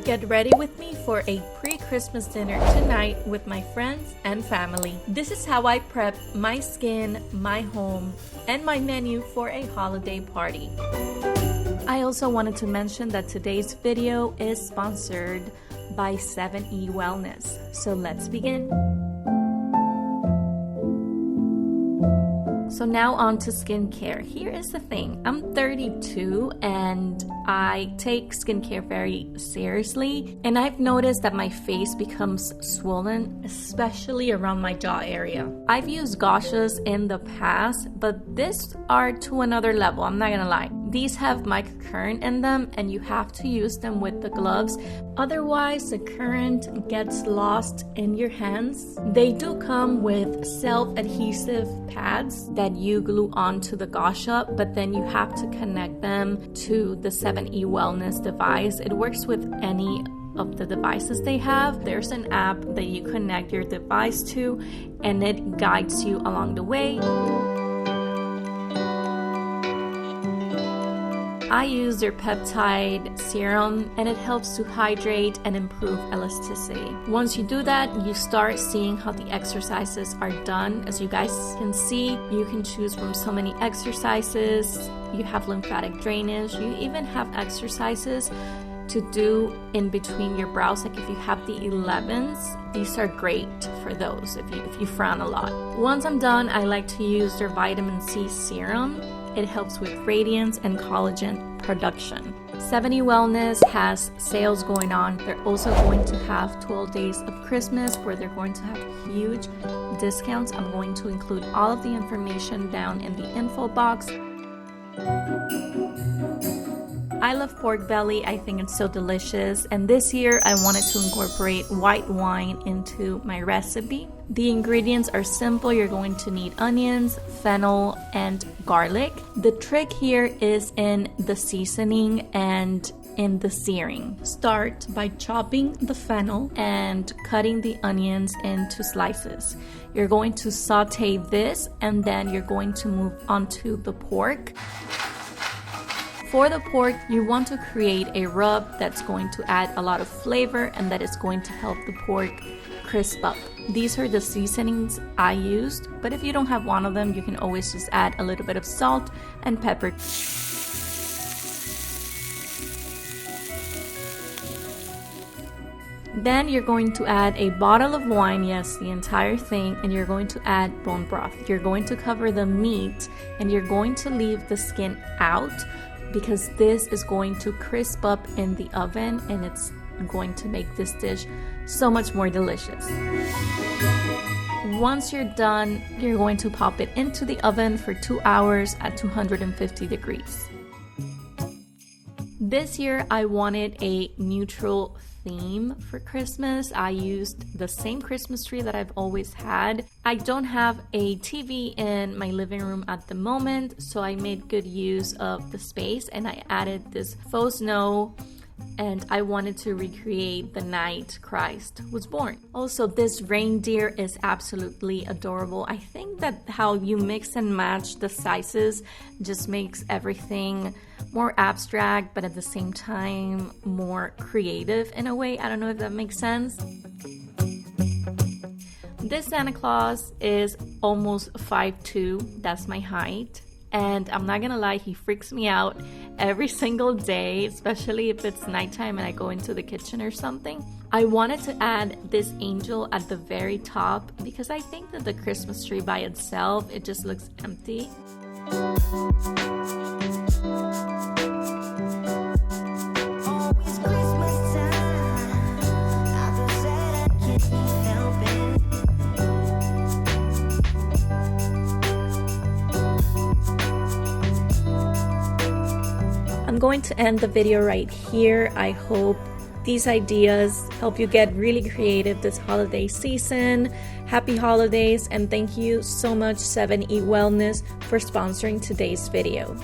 get ready with me for a pre-Christmas dinner tonight with my friends and family. This is how I prep my skin, my home, and my menu for a holiday party. I also wanted to mention that today's video is sponsored by 7E Wellness. So let's begin. So now on to skincare. Here is the thing. I'm 32 and I take skincare very seriously. And I've noticed that my face becomes swollen, especially around my jaw area. I've used Gua Shas in the past, but these are to another level. I'm not gonna lie. These have microcurrent in them and you have to use them with the gloves. Otherwise, the current gets lost in your hands. They do come with self-adhesive pads that you glue onto the Gua Sha, but then you have to connect them to the 7E Wellness device. It works with any of the devices they have. There's an app that you connect your device to and it guides you along the way. I use their peptide serum and it helps to hydrate and improve elasticity. Once you do that, you start seeing how the exercises are done. As you guys can see, you can choose from so many exercises. You have lymphatic drainage. You even have exercises to do in between your brows. Like if you have the 11s, these are great for those if you frown a lot. Once I'm done, I like to use their vitamin C serum. It helps with radiance and collagen production. 7E Wellness has sales going on. They're also going to have 12 days of Christmas where they're going to have huge discounts. I'm going to include all of the information down in the info box. I love pork belly. I think it's so delicious. And this year I wanted to incorporate white wine into my recipe. The ingredients are simple. You're going to need onions, fennel, and garlic. The trick here is in the seasoning and in the searing. Start by chopping the fennel and cutting the onions into slices. You're going to saute this and then you're going to move onto the pork. For the pork, you want to create a rub that's going to add a lot of flavor and that is going to help the pork crisp up. These are the seasonings I used, but if you don't have one of them, you can always just add a little bit of salt and pepper. Then you're going to add a bottle of wine, yes, the entire thing, and you're going to add bone broth. You're going to cover the meat and you're going to leave the skin out because this is going to crisp up in the oven and it's going to make this dish so much more delicious. Once you're done, you're going to pop it into the oven for 2 hours at 250 degrees. This year I wanted a neutral theme for Christmas. I used the same Christmas tree that I've always had. I don't have a TV in my living room at the moment, so I made good use of the space and I added this faux snow and I wanted to recreate the night Christ was born. Also, this reindeer is absolutely adorable. I think that how you mix and match the sizes just makes everything more abstract, but at the same time more creative in a way. I don't know if that makes sense. This Santa Claus is almost 5'2", that's my height. And I'm not gonna lie, he freaks me out every single day, especially if it's nighttime and I go into the kitchen or something. I wanted to add this angel at the very top because I think that the Christmas tree by itself, it just looks empty. I'm going to end the video right here. I hope these ideas help you get really creative this holiday season. Happy holidays, and thank you so much 7E Wellness for sponsoring today's video.